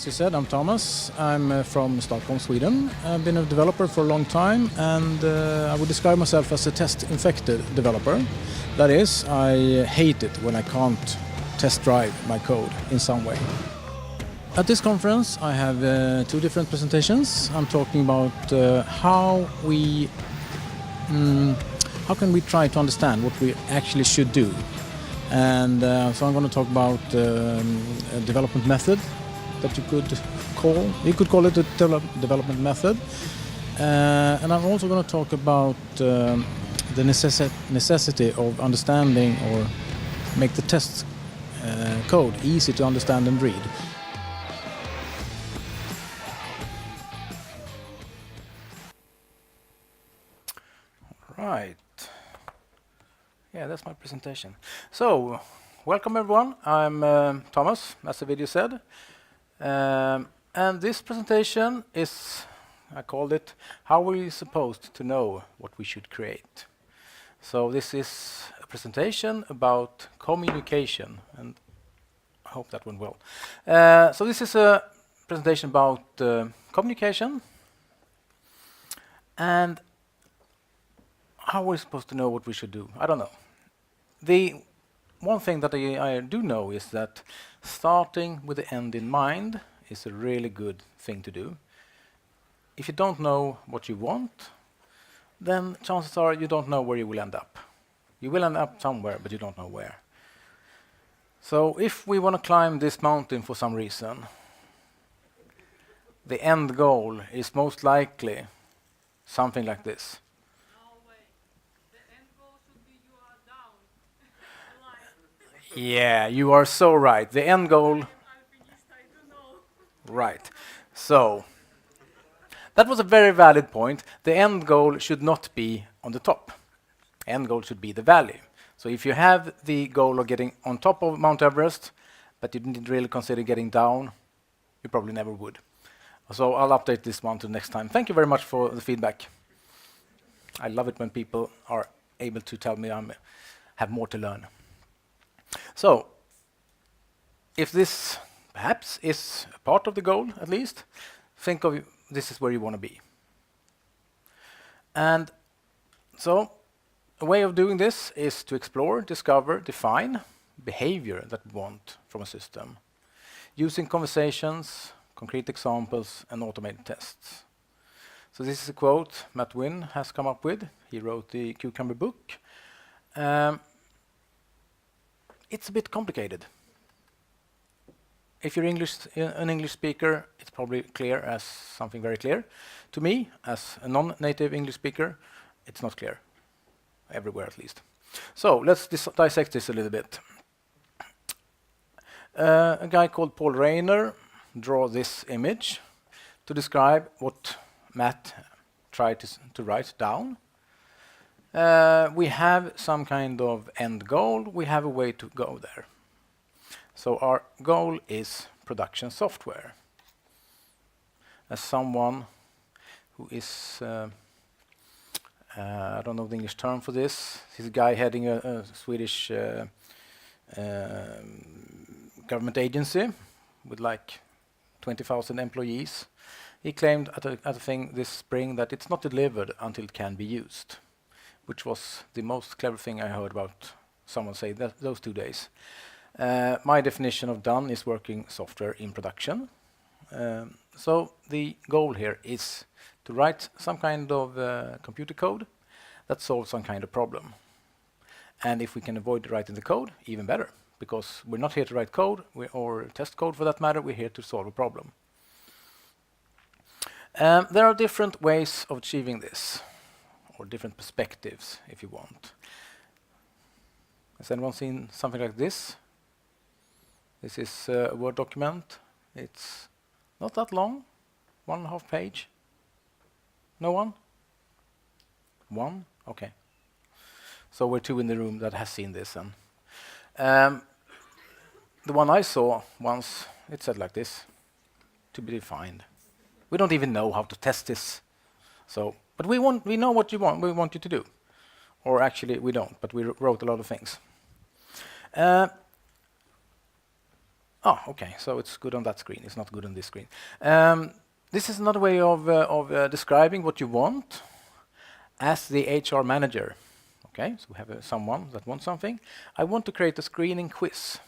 you said, I'm Thomas. I'm from Stockholm, Sweden. I've been a developer for a long time, and I would describe myself as a test-infected developer. That is, I hate it when I can't test drive my code in some way. At this conference, I have two different presentations. I'm talking about how can we try to understand what we actually should do. And so I'm going to talk about a development method that you could call it a development method. And I'm also going to talk about the necessity of understanding or make the test code easy to understand and read. Right. Yeah, that's my presentation. So, welcome everyone. I'm Thomas, as the video said. And this presentation is, I called it, How Are We Supposed to Know What We Should Create? So this is a presentation about communication, and I hope that went well. So this is a presentation about communication, and how are we supposed to know what we should do? I don't know. The one thing that I do know is that starting with the end in mind is a really good thing to do. If you don't know what you want, then chances are you don't know where you will end up. You will end up somewhere, but you don't know where. So if we want to climb this mountain for some reason, the end goal is most likely something like this. Yeah, you are so right. The end goal. Right. So that was a very valid point. The end goal should not be on the top. End goal should be the valley. So if you have the goal of getting on top of Mount Everest, but you didn't really consider getting down, you probably never would. So I'll update this one to next time. Thank you very much for the feedback. I love it when people are able to tell me I have more to learn. So, if this perhaps is a part of the goal, at least, think of this is where you want to be. And so, a way of doing this is to explore, discover, define behavior that we want from a system, using conversations, concrete examples, and automated tests. So this is a quote Matt Wynn has come up with. He wrote the Cucumber book. It's a bit complicated. If you're an English speaker, it's probably clear as something very clear. To me, as a non-native English speaker, it's not clear, everywhere at least. So let's dissect this a little bit. A guy called Paul Rayner drew this image to describe what Matt tried to write down. We have some kind of end goal, we have a way to go there. So our goal is production software. As someone who is, I don't know the English term for this, he's a guy heading a Swedish government agency with like 20,000 employees. He claimed at a thing this spring that it's not delivered until it can be used, which was the most clever thing I heard about someone say those 2 days. My definition of done is working software in production. So the goal here is to write some kind of computer code that solves some kind of problem. And if we can avoid writing the code, even better, because we're not here to write code, or test code for that matter, we're here to solve a problem. There are different ways of achieving this, or different perspectives, if you want. Has anyone seen something like this? This is a Word document. It's not that long, 1.5 page. No one? One? Okay. So we're two in the room that has seen this. And the one I saw once, it said like this, to be defined. We don't even know how to test this. So, but we know what we want you to do. Or actually, we don't, but we wrote a lot of things. Oh, okay, so it's good on that screen. It's not good on this screen. This is another way of describing what you want as the HR manager. Okay, so we have someone that wants something. I want to create a screening quiz.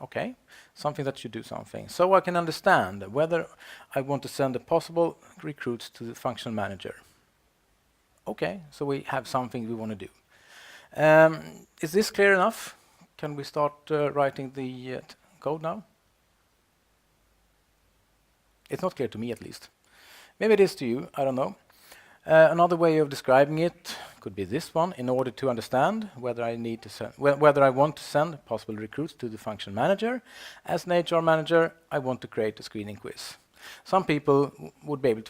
Okay, something that should do something. So I can understand whether I want to send the possible recruits to the function manager. Okay, so we have something we want to do. Is this clear enough? Can we start writing the code now? It's not clear to me, at least. Maybe it is to you, I don't know. Another way of describing it could be this one. In order to understand whether I need to send, whether I want to send possible recruits to the function manager, as an HR manager, I want to create a screening quiz. Some people would be able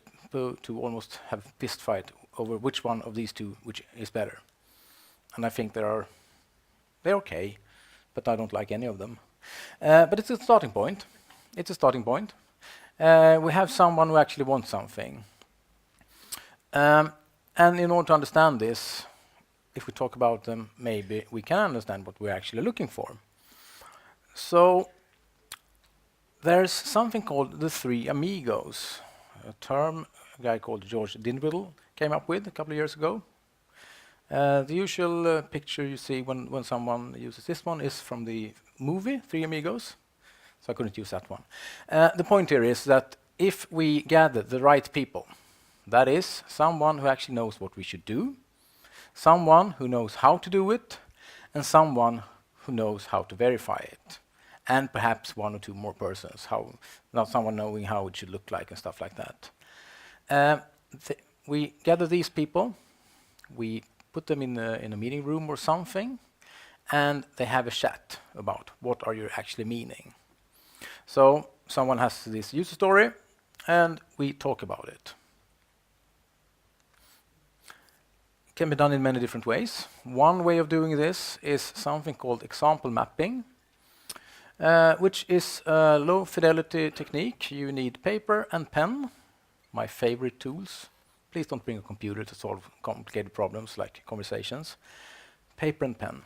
to almost have a fist fight over which one of these two which is better. And I think they're okay, but I don't like any of them. But it's a starting point. It's a starting point. We have someone who actually wants something. And in order to understand this, if we talk about them, maybe we can understand what we're actually looking for. So there's something called the Three Amigos, a term a guy called George Dinwiddie came up with a couple of years ago. The usual picture you see when someone uses this one is from the movie Three Amigos, so I couldn't use that one. The point here is that if we gather the right people, that is, someone who actually knows what we should do, someone who knows how to do it, and someone who knows how to verify it, and perhaps one or two more persons, not someone knowing how it should look like and stuff like that. We gather these people, we put them in a meeting room or something, and they have a chat about what are you actually meaning. So someone has this user story, and we talk about it. It can be done in many different ways. One way of doing this is something called example mapping, which is a low fidelity technique. You need paper and pen, my favorite tools. Please don't bring a computer to solve complicated problems like conversations. Paper and pen.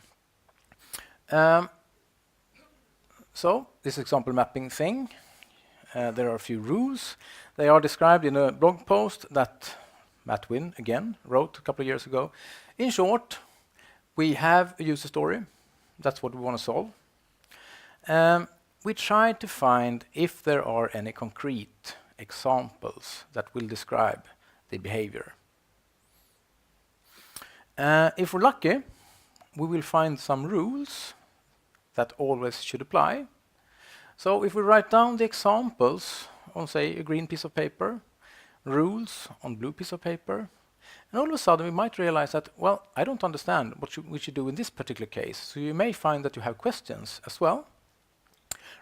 So this example mapping thing, there are a few rules. They are described in a blog post that Matt Wynn, again, wrote a couple of years ago. In short, we have a user story. That's what we want to solve. We try to find if there are any concrete examples that will describe the behavior. If we're lucky, we will find some rules that always should apply. So if we write down the examples on, say, a green piece of paper, rules on blue piece of paper, and all of a sudden we might realize that, well, I don't understand what we should do in this particular case. So you may find that you have questions as well.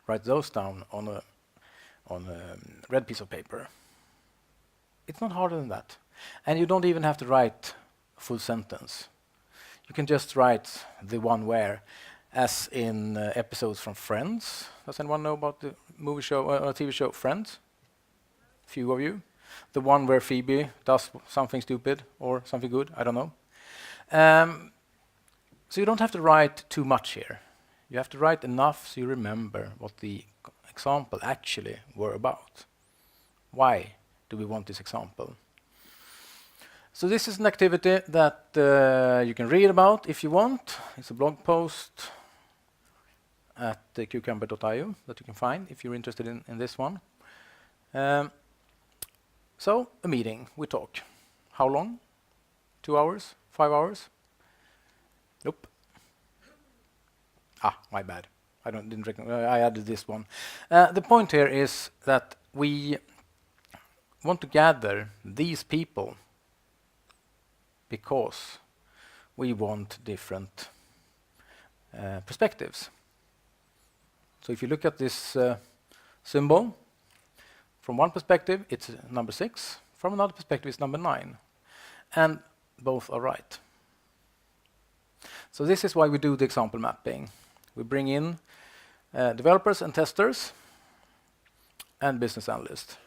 Write those down on a red piece of paper. It's not harder than that. And you don't even have to write a full sentence. You can just write the one where, as in episodes from Friends. Does anyone know about the movie show or TV show Friends? Few of you. The one where Phoebe does something stupid or something good, I don't know. So you don't have to write too much here. You have to write enough so you remember what the example actually were about. Why do we want this example? So this is an activity that you can read about if you want. It's a blog post at cucumber.io that you can find if you're interested in this one. So, a meeting, we talk. How long? 2 hours? 5 hours? Nope. My bad. I added this one. The point here is that we want to gather these people because we want different perspectives. So if you look at this symbol, from one perspective, it's number 6. From another perspective, it's number 9. And both are right. So this is why we do the example mapping. We bring in developers and testers and business analysts.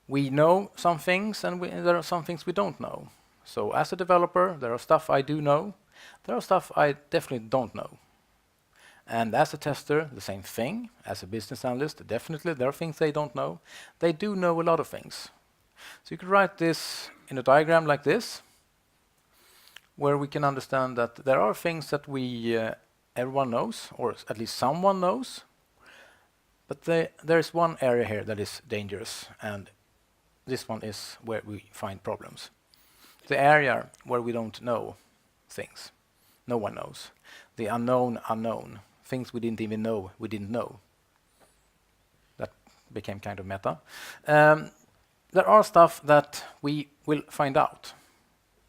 We know some things, and there are some things we don't know. So as a developer, there are stuff I do know. There are stuff I definitely don't know. And as a tester, the same thing. As a business analyst, definitely there are things they don't know. They do know a lot of things. So you could write this in a diagram like this, where we can understand that there are things that everyone knows, or at least someone knows, but there is one area here that is dangerous, and this one is where we find problems. The area where we don't know things. No one knows. The unknown. Things we didn't even know we didn't know. That became kind of meta. There are stuff that we will find out,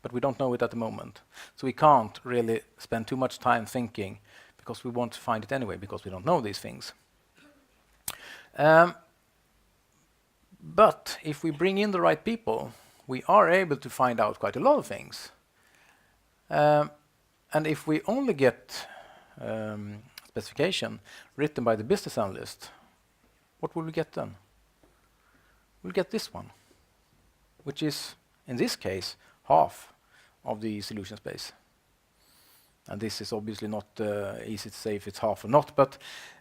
but we don't know it at the moment. So we can't really spend too much time thinking, because we want to find it anyway, because we don't know these things. But if we bring in the right people, we are able to find out quite a lot of things. And if we only get specification written by the business analyst, what will we get then? We'll get this one, which is, in this case, half of the solution space. And this is obviously not easy to say if it's half or not, but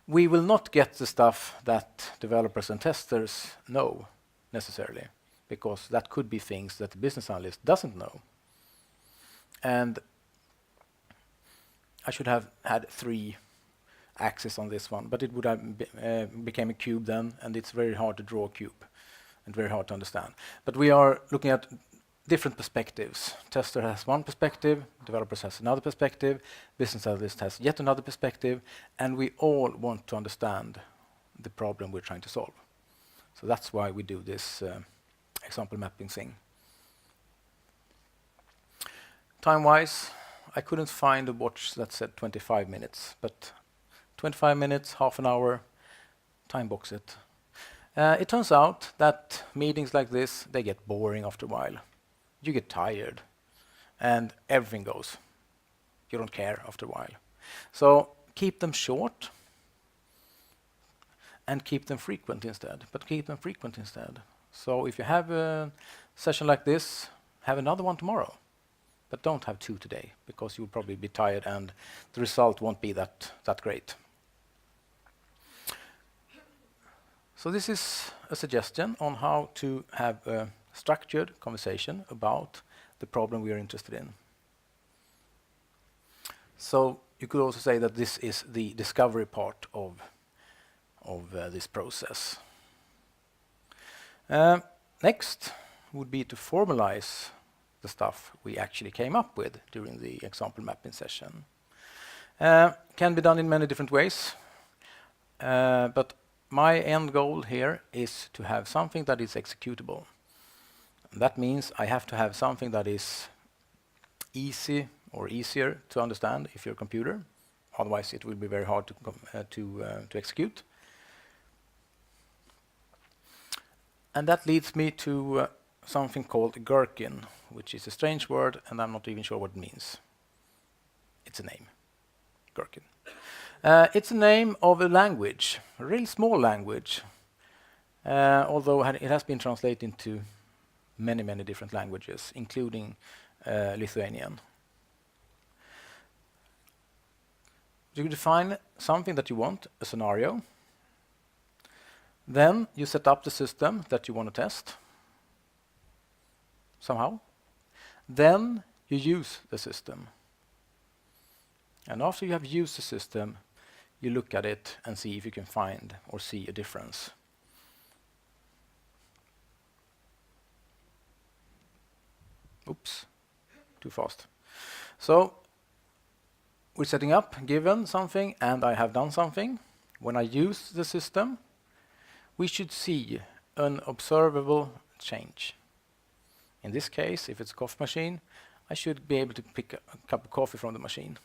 we will not get the stuff that developers and testers know necessarily, because that could be things that the business analyst doesn't know. And I should have had 3 axes on this one, but it would have became a cube then, and it's very hard to draw a cube and very hard to understand. But we are looking at different perspectives. Tester has one perspective, developers has another perspective, business analyst has yet another perspective, and we all want to understand the problem we're trying to solve. So that's why we do this example mapping thing. Time-wise, I couldn't find a watch that said 25 minutes, but 25 minutes, half an hour, time box it. It turns out that meetings like this, they get boring after a while. You get tired, and everything goes. You don't care after a while. So keep them short, and keep them frequent instead. So if you have a session like this, have another one tomorrow. But don't have 2 today, because you'll probably be tired and the result won't be that great. So this is a suggestion on how to have a structured conversation about the problem we are interested in. So you could also say that this is the discovery part of this process. Next would be to formalize the stuff we actually came up with during the example mapping session. Can be done in many different ways, but my end goal here is to have something that is executable. And that means I have to have something that is easy or easier to understand if you're a computer. Otherwise, it will be very hard to execute. And that leads me to something called Gherkin, which is a strange word, and I'm not even sure what it means. It's a name, Gherkin. It's a name of a language, a really small language, although it has been translated into many, many different languages, including Lithuanian. You define something that you want, a scenario. Then you set up the system that you want to test somehow. Then you use the system. And after you have used the system, you look at it and see if you can find or see a difference. Oops, too fast. So we're setting up, given something, and I have done something. When I use the system, we should see an observable change. In this case, if it's a coffee machine, I should be able to pick a cup of coffee from the machine.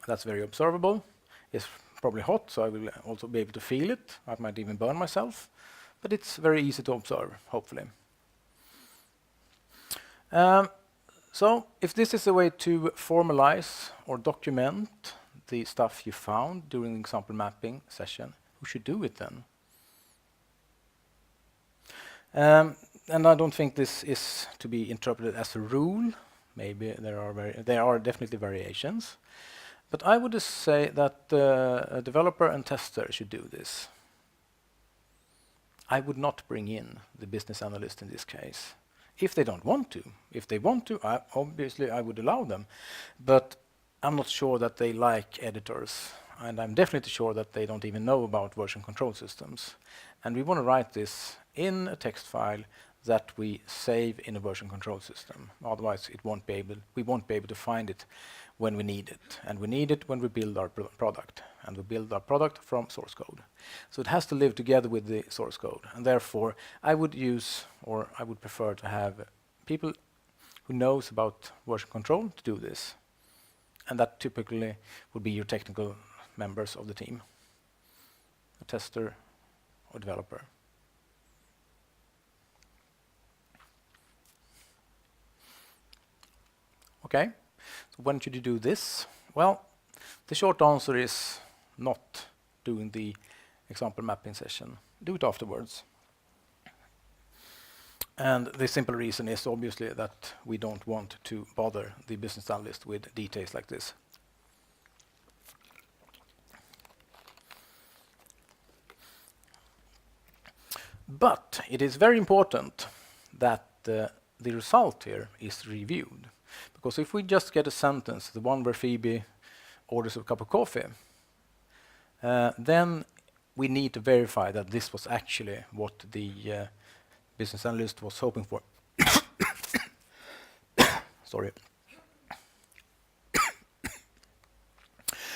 That's very observable. It's probably hot, so I will also be able to feel it. I might even burn myself, but it's very easy to observe, hopefully. So if this is a way to formalize or document the stuff you found during the example mapping session, who should do it then? And I don't think this is to be interpreted as a rule. Maybe there are definitely variations. But I would just say that a developer and tester should do this. I would not bring in the business analyst in this case. If they don't want to. If they want to, obviously I would allow them. But I'm not sure that they like editors. And I'm definitely sure that they don't even know about version control systems. And we want to write this in a text file that we save in a version control system. Otherwise, we won't be able to find it when we need it. And we need it when we build our product. And we build our product from source code. So it has to live together with the source code. And therefore, I would prefer to have people who knows about version control to do this. And that typically would be your technical members of the team, a tester or developer. Okay, so when should you do this? Well, the short answer is not doing the example mapping session. Do it afterwards. And the simple reason is obviously that we don't want to bother the business analyst with details like this. But it is very important that the result here is reviewed. Because if we just get a sentence, the one where Phoebe orders a cup of coffee, then we need to verify that this was actually what the business analyst was hoping for. Sorry.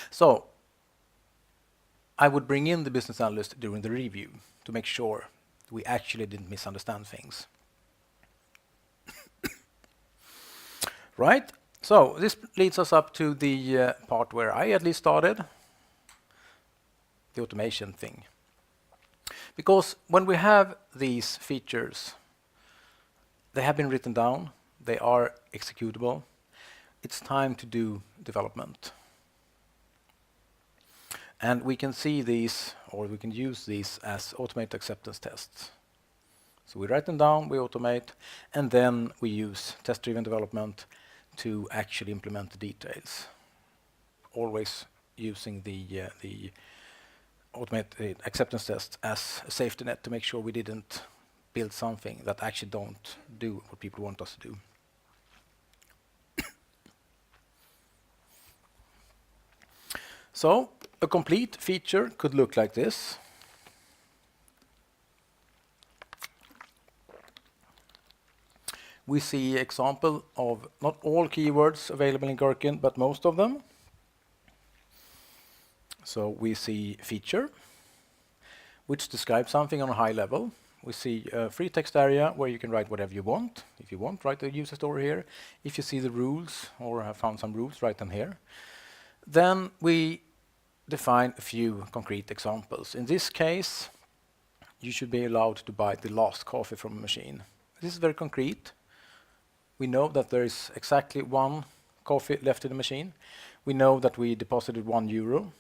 So I would bring in the business analyst during the review to make sure we actually didn't misunderstand things. Right? So this leads us up to the part where I at least started, the automation thing. Because when we have these features, they have been written down, they are executable, it's time to do development. And we can see these, or we can use these as automated acceptance tests. So we write them down, we automate, and then we use test-driven development to actually implement the details. Always using the automated acceptance test as a safety net to make sure we didn't build something that actually don't do what people want us to do. So a complete feature could look like this. We see example of not all keywords available in Gherkin, but most of them. So we see feature, which describes something on a high level. We see a free text area where you can write whatever you want. If you want, write the user story here. If you see the rules or have found some rules, write them here. Then we define a few concrete examples. In this case, you should be allowed to buy the last coffee from a machine. This is very concrete. We know that there is exactly 1 coffee left in the machine. We know that we deposited €1,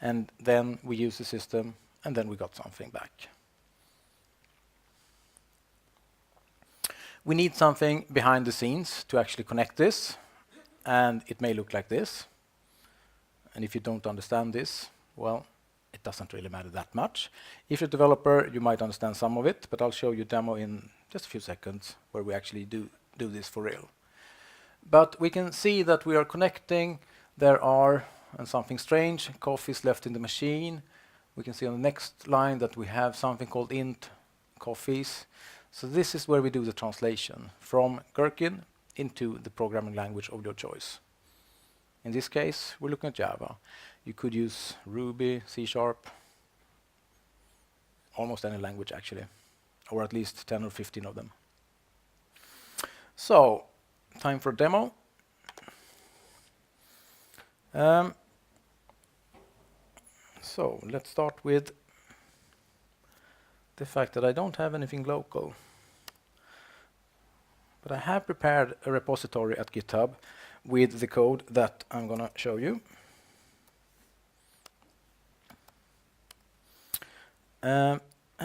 and then we use the system, and then we got something back. We need something behind the scenes to actually connect this, and it may look like this. And if you don't understand this, well, it doesn't really matter that much. If you're a developer, you might understand some of it, but I'll show you a demo in just a few seconds where we actually do this for real. But we can see that we are connecting. There are, and something strange, coffees left in the machine. We can see on the next line that we have something called int coffees. So this is where we do the translation from Gherkin into the programming language of your choice. In this case, we're looking at Java. You could use Ruby, C#, almost any language actually, or at least 10 or 15 of them. So, time for a demo. So, let's start with the fact that I don't have anything local. But I have prepared a repository at GitHub with the code that I'm going to show you. And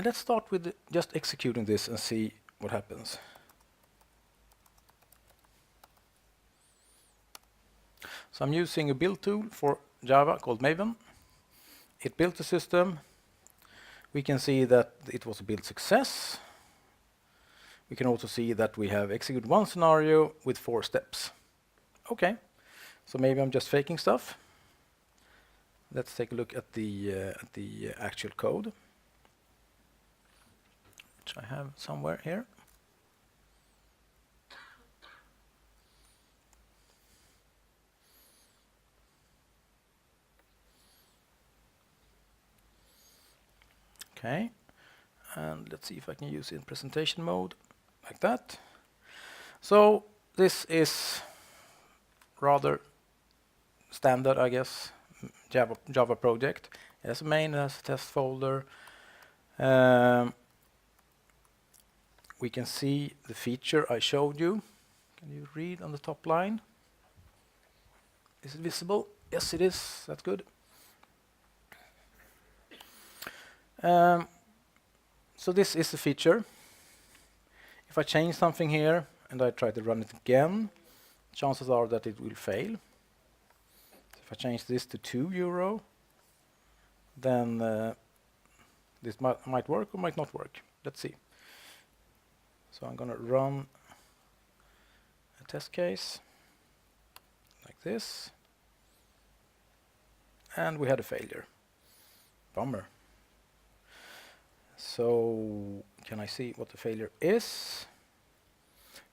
let's start with just executing this and see what happens. So I'm using a build tool for Java called Maven. It built the system. We can see that it was a build success. We can also see that we have executed one scenario with 4 steps. Okay, so maybe I'm just faking stuff. Let's take a look at the actual code, which I have somewhere here. Okay, and let's see if I can use it in presentation mode, like that. So this is rather standard, I guess, Java project. It has a main, it has a test folder. We can see the feature I showed you. Can you read on the top line? Is it visible? Yes, it is. That's good. So this is the feature. If I change something here and I try to run it again, chances are that it will fail. If I change this to €2, then this might work or might not work. Let's see. So I'm going to run a test case like this. And we had a failure. Bummer. So can I see what the failure is?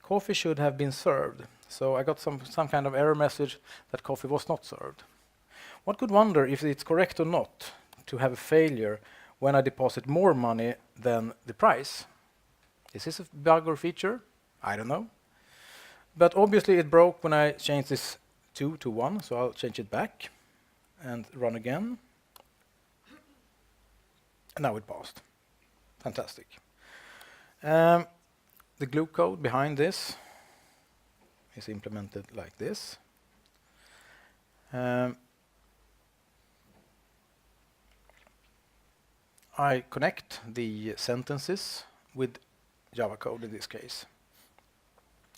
Coffee should have been served. So I got some kind of error message that coffee was not served. One could wonder if it's correct or not to have a failure when I deposit more money than the price. Is this a bug or feature? I don't know. But obviously it broke when I changed this 2 to 1, so I'll change it back and run again. And now it passed. Fantastic. The glue code behind this is implemented like this. I connect the sentences with Java code in this case.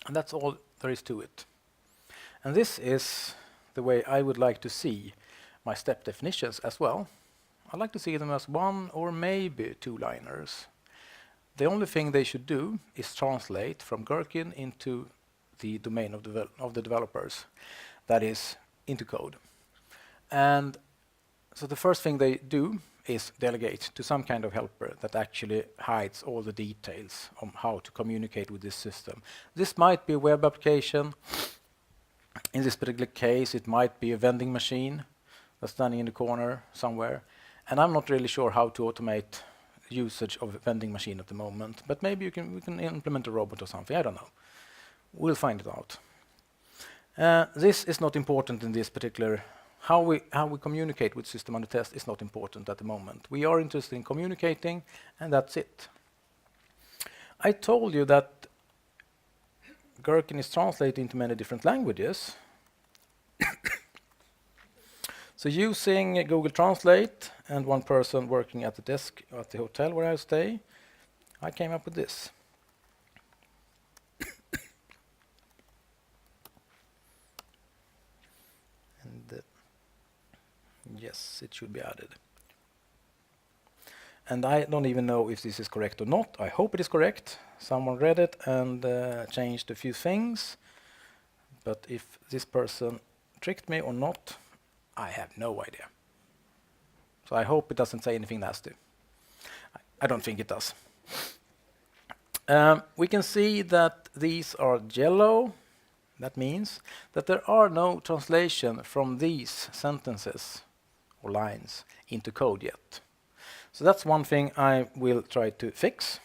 And that's all there is to it. And this is the way I would like to see my step definitions as well. I like to see them as 1 or maybe 2-liners. The only thing they should do is translate from Gherkin into the domain of the developers, that is, into code. And so the first thing they do is delegate to some kind of helper that actually hides all the details on how to communicate with this system. This might be a web application. In this particular case, it might be a vending machine that's standing in the corner somewhere. And I'm not really sure how to automate usage of a vending machine at the moment, but maybe we can implement a robot or something. I don't know. We'll find it out. This is not important in this particular. How we communicate with system under test is not important at the moment. We are interested in communicating, and that's it. I told you that Gherkin is translated into many different languages. So using Google Translate and one person working at the desk at the hotel where I stay, I came up with this. And yes, it should be added. And I don't even know if this is correct or not. I hope it is correct. Someone read it and changed a few things. But if this person tricked me or not, I have no idea. So I hope it doesn't say anything nasty. I don't think it does. We can see that these are yellow. That means that there are no translation from these sentences or lines into code yet. So that's one thing I will try to fix.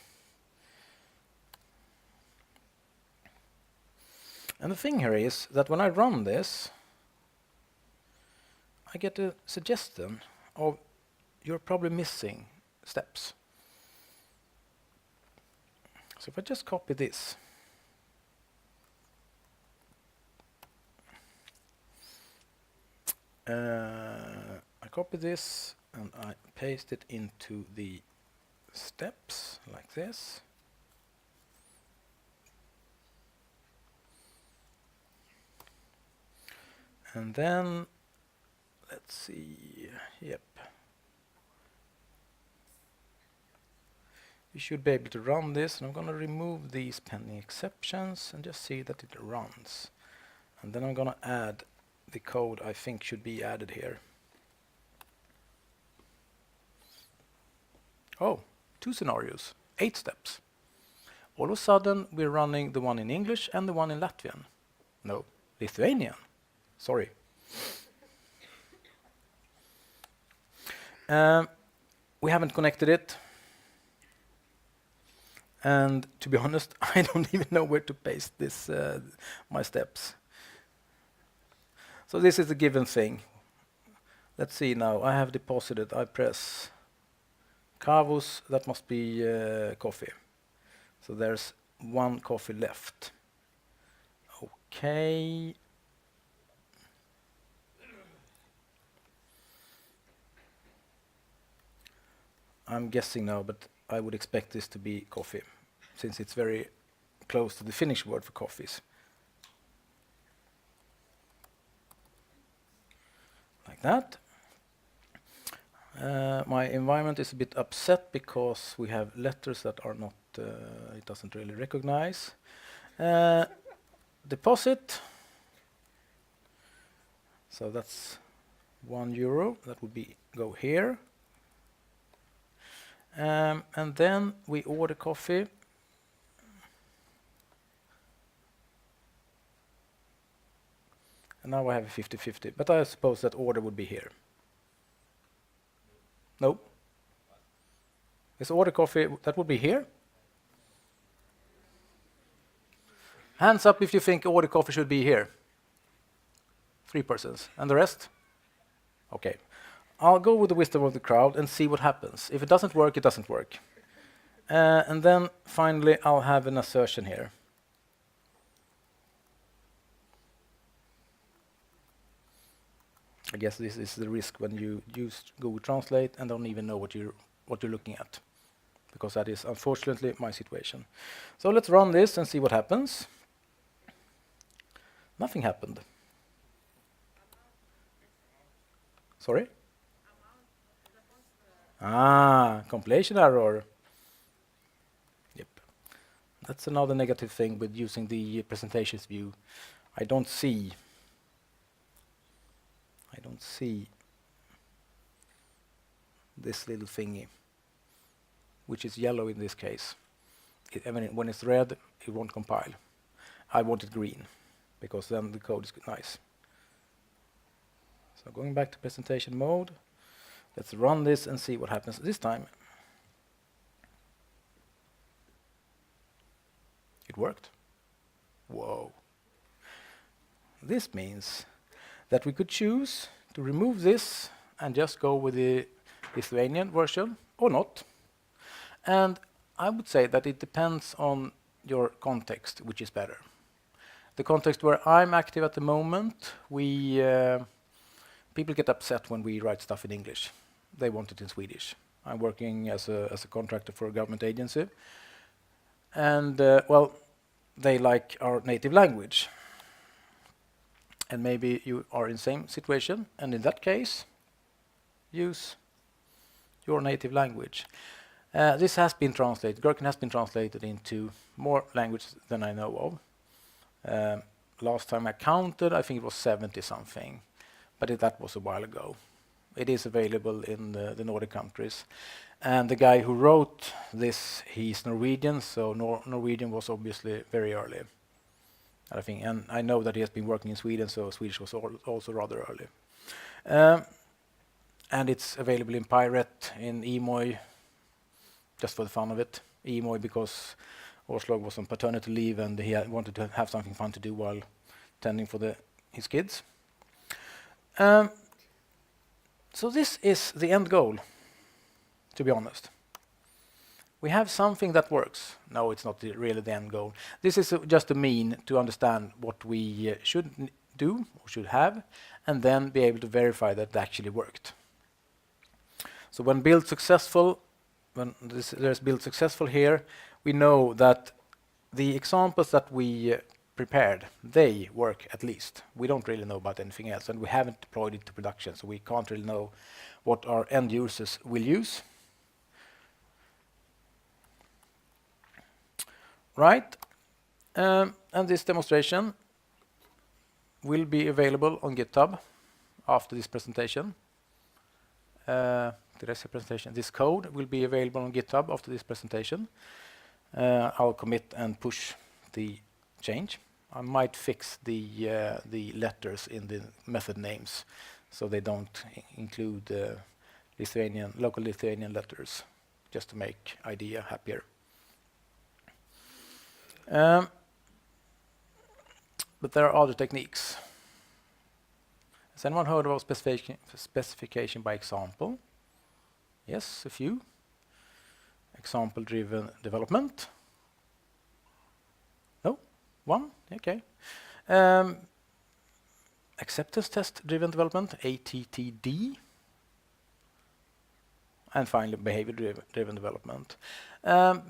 And the thing here is that when I run this, I get a suggestion of you're probably missing steps. So if I just copy this, I copy this and I paste it into the steps like this. And then, let's see, yep. You should be able to run this, and I'm going to remove these pending exceptions and just see that it runs. And then I'm going to add the code I think should be added here. Oh, 2 scenarios, 8 steps. All of a sudden, we're running the one in English and the one in Latvian. No, Lithuanian. Sorry. We haven't connected it. And to be honest, I don't even know where to paste this, my steps. So this is a given thing. Let's see now. I have deposited. I press Kavus. That must be coffee. So there's 1 coffee left. Okay. I'm guessing now, but I would expect this to be coffee, since it's very close to the Finnish word for coffees. Like that. My environment is a bit upset because we have letters that are not, it doesn't really recognize. Deposit. So that's €1. That would be go here. And then we order coffee. And now I have a 50-50, but I suppose that order would be here. No. Is order coffee, that would be here? Hands up if you think order coffee should be here. 3 persons. And the rest? Okay. I'll go with the wisdom of the crowd and see what happens. If it doesn't work, it doesn't work. And then finally, I'll have an assertion here. I guess this is the risk when you use Google Translate and don't even know what you're looking at, because that is unfortunately my situation. So let's run this and see what happens. Nothing happened. Sorry? Compilation error. Yep. That's another negative thing with using the presentations view. I don't see this little thingy, which is yellow in this case. I mean, when it's red, it won't compile. I want it green, because then the code is nice. So going back to presentation mode, let's run this and see what happens this time. It worked. Whoa. This means that we could choose to remove this and just go with the Lithuanian version or not. And I would say that it depends on your context, which is better. The context where I'm active at the moment, people get upset when we write stuff in English. They want it in Swedish. I'm working as a contractor for a government agency. And, well, they like our native language. And maybe you are in the same situation, and in that case, use your native language. This has been translated. Gherkin has been translated into more languages than I know of. Last time I counted, I think it was 70-something, but that was a while ago. It is available in the Nordic countries. And the guy who wrote this, he's Norwegian, so Norwegian was obviously very early, I think. And I know that he has been working in Sweden, so Swedish was also rather early. And it's available in Pirate, in Emoy, just for the fun of it. Emoy because Åslog was on paternity leave and he wanted to have something fun to do while tending for his kids. So this is the end goal, to be honest. We have something that works. No, it's not really the end goal. This is just a mean to understand what we should do or should have, and then be able to verify that it actually worked. So when build successful, there's build successful here, we know that the examples that we prepared. They work at least. We don't really know about anything else, and we haven't deployed it to production, so we can't really know what our end users will use. Right, and this demonstration will be available on GitHub after this presentation. Did I say presentation? This code will be available on GitHub after this presentation. I'll commit and push the change. I might fix the letters in the method names so they don't include local Lithuanian letters, just to make IDEA happier. But there are other techniques. Has anyone heard about specification by example? Yes, a few. Example-driven development. No? One? Okay. Acceptance test-driven development, ATTD. And finally, behavior-driven development. The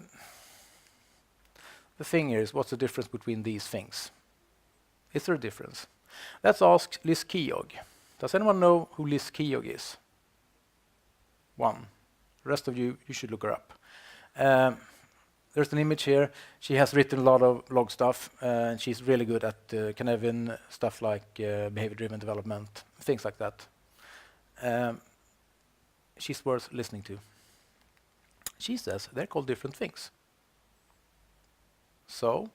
thing is, what's the difference between these things? Is there a difference? Let's ask Liz Keogh. Does anyone know who Liz Keogh is? One. The rest of you should look her up. There's an image here. She has written a lot of blog stuff, and she's really good at Canevin, stuff like behavior-driven development, things like that. She's worth listening to. She says they're called different things. So,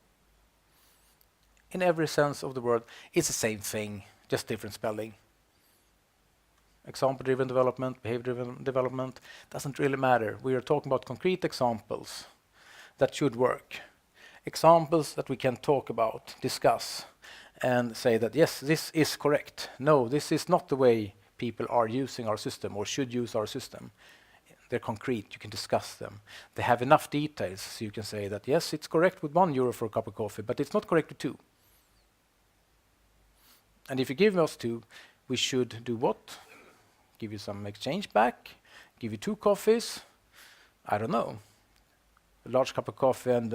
in every sense of the word, it's the same thing, just different spelling. Example-driven development, behavior-driven development, doesn't really matter. We are talking about concrete examples that should work. Examples that we can talk about, discuss, and say that, yes, this is correct. No, this is not the way people are using our system or should use our system. They're concrete, you can discuss them. They have enough details so you can say that, yes, it's correct with €1 for a cup of coffee, but it's not correct with 2. And if you give us 2, we should do what? Give you some exchange back, give you 2 coffees, I don't know, a large cup of coffee and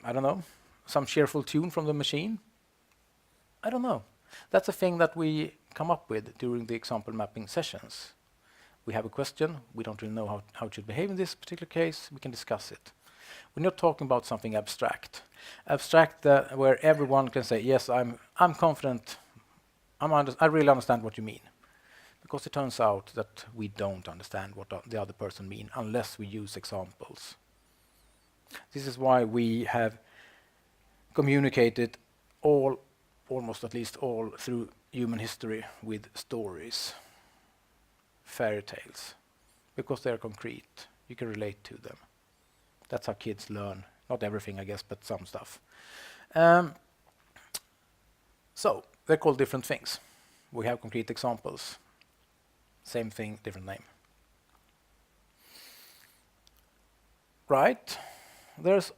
I don't know, some cheerful tune from the machine. I don't know. That's a thing that we come up with during the example mapping sessions. We have a question, we don't really know how it should behave in this particular case, we can discuss it. We're not talking about something abstract. Abstract where everyone can say, yes, I'm confident, I really understand what you mean. Because it turns out that we don't understand what the other person means unless we use examples. This is why we have communicated almost at least all through human history with stories, fairy tales, because they're concrete. You can relate to them. That's how kids learn. Not everything, I guess, but some stuff. So, they're called different things. We have concrete examples. Same thing, different name. Right. There's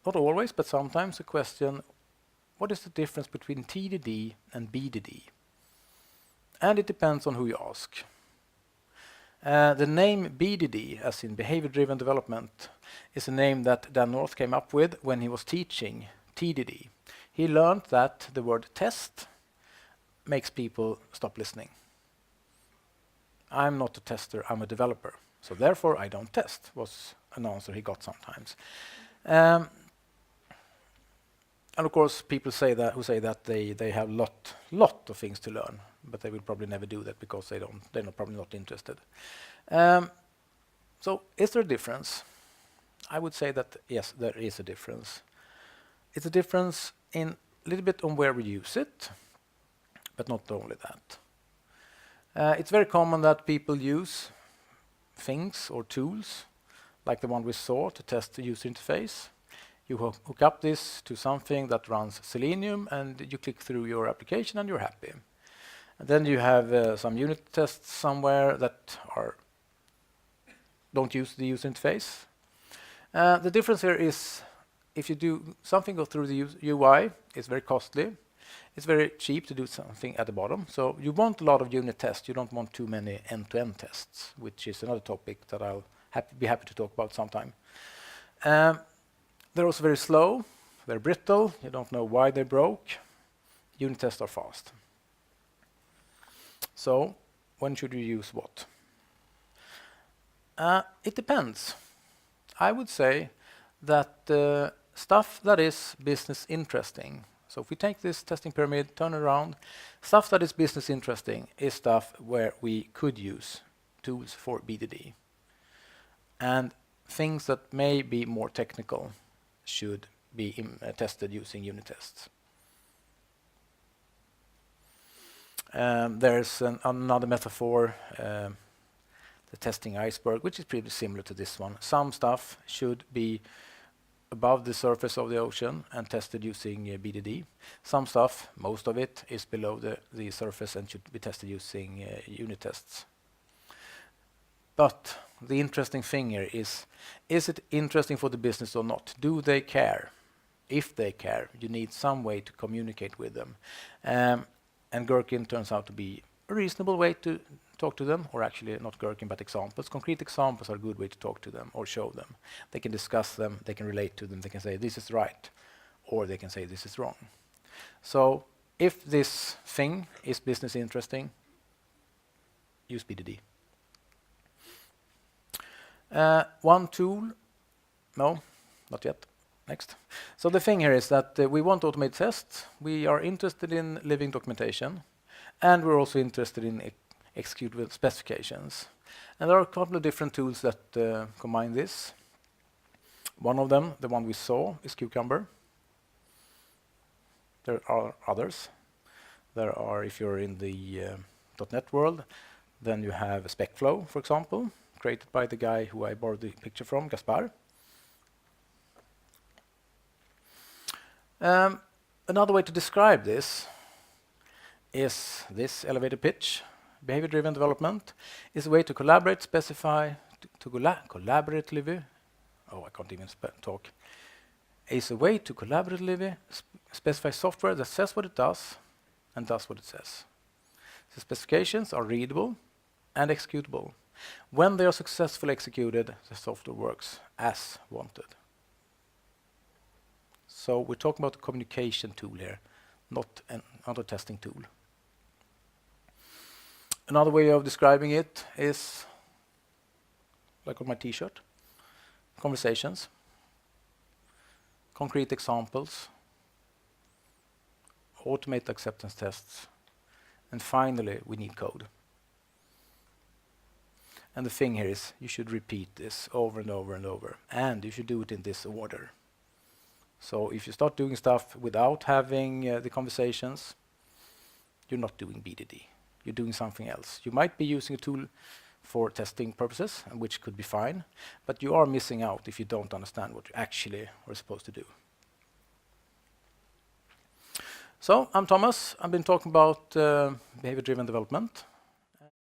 not always, but sometimes a question, what is the difference between Tdd and Bdd? And it depends on who you ask. The name Bdd, as in behavior-driven development, is a name that Dan North came up with when he was teaching Tdd. He learned that the word test makes people stop listening. I'm not a tester, I'm a developer. So therefore I don't test, was an answer he got sometimes. And of course people who say that they have lot of things to learn, but they will probably never do that because they're probably not interested. So is there a difference? I would say that yes, there is a difference. It's a difference in a little bit on where we use it, but not only that. It's very common that people use things or tools, like the one we saw to test the user interface. You hook up this to something that runs Selenium, and you click through your application, and you're happy. And then you have some unit tests somewhere that don't use the user interface. The difference here is if you do something go through the UI, it's very costly. It's very cheap to do something at the bottom. So you want a lot of unit tests. You don't want too many end-to-end tests, which is another topic that I'll be happy to talk about sometime. They're also very slow, they're brittle, you don't know why they broke. Unit tests are fast. So, when should you use what? It depends. I would say that stuff that is business interesting. So if we take this testing pyramid, turn it around, stuff that is business interesting is stuff where we could use tools for BDD. And things that may be more technical should be tested using unit tests. There's another metaphor, the testing iceberg, which is pretty similar to this one. Some stuff should be above the surface of the ocean and tested using BDD. Some stuff, most of it, is below the surface and should be tested using unit tests. But the interesting thing here is it interesting for the business or not? Do they care? If they care, you need some way to communicate with them. And Gherkin turns out to be a reasonable way to talk to them, or actually not Gherkin, but examples. Concrete examples are a good way to talk to them or show them. They can discuss them, they can relate to them, they can say this is right, or they can say this is wrong. So if this thing is business interesting, use BDD. One tool, no, not yet. Next. So the thing here is that we want to automate tests. We are interested in living documentation, and we're also interested in executable specifications. And there are a couple of different tools that combine this. One of them, the one we saw, is Cucumber. There are others. There are, if you're in the .NET world, then you have SpecFlow, for example, created by the guy who I borrowed the picture from, Gaspar. Another way to describe this is this elevator pitch. Behavior-driven development is a way to collaborate, specify, collaboratively. Oh, I can't even talk. Is a way to collaboratively specify software that says what it does and does what it says. The specifications are readable and executable. When they are successfully executed, the software works as wanted. So we're talking about a communication tool here, not another testing tool. Another way of describing it is, like on my t-shirt, conversations, concrete examples, automate acceptance tests, and finally, we need code. And the thing here is, you should repeat this over and over and over, and you should do it in this order. So if you start doing stuff without having the conversations, you're not doing BDD. You're doing something else. You might be using a tool for testing purposes, which could be fine, but you are missing out if you don't understand what you actually are supposed to do. So I'm Thomas. I've been talking about behavior-driven development.